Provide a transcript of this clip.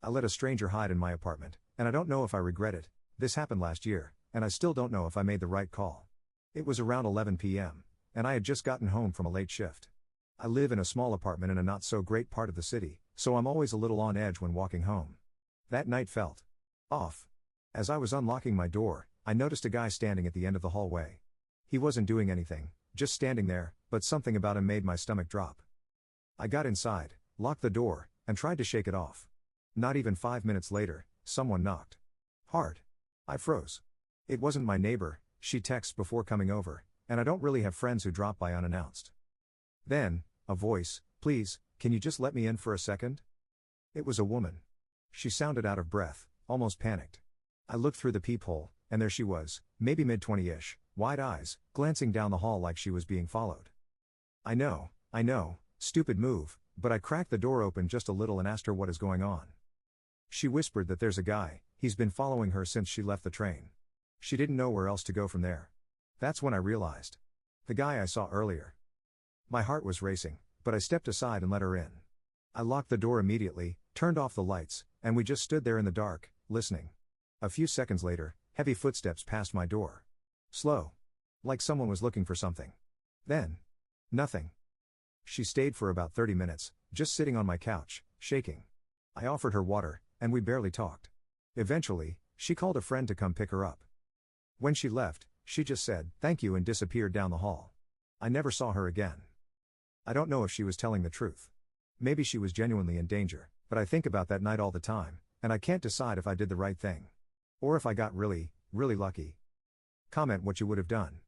I let a stranger hide in my apartment, and I don't know if I regret it. This happened last year, and I still don't know if I made the right call. It was around 11 p.m., and I had just gotten home from a late shift. I live in a small apartment in a not-so-great part of the city, so I'm always a little on edge when walking home. That night felt off. As I was unlocking my door, I noticed a guy standing at the end of the hallway. He wasn't doing anything, just standing there, but something about him made my stomach drop. I got inside, locked the door, and tried to shake it off. Not even 5 minutes later, someone knocked. Hard. I froze. It wasn't my neighbor, she texts before coming over, and I don't really have friends who drop by unannounced. Then, a voice, "Please, can you just let me in for a second?" It was a woman. She sounded out of breath, almost panicked. I looked through the peephole, and there she was, maybe mid-20-ish, wide eyes, glancing down the hall like she was being followed. I know, stupid move, but I cracked the door open just a little and asked her what is going on. She whispered that there's a guy, he's been following her since she left the train. She didn't know where else to go from there. That's when I realized. The guy I saw earlier. My heart was racing, but I stepped aside and let her in. I locked the door immediately, turned off the lights, and we just stood there in the dark, listening. A few seconds later, heavy footsteps passed my door. Slow. Like someone was looking for something. Then. Nothing. She stayed for about 30 minutes, just sitting on my couch, shaking. I offered her water, and we barely talked. Eventually, she called a friend to come pick her up. When she left, she just said, "Thank you," and disappeared down the hall. I never saw her again. I don't know if she was telling the truth. Maybe she was genuinely in danger, but I think about that night all the time, and I can't decide if I did the right thing. Or if I got really, really lucky. Comment what you would have done.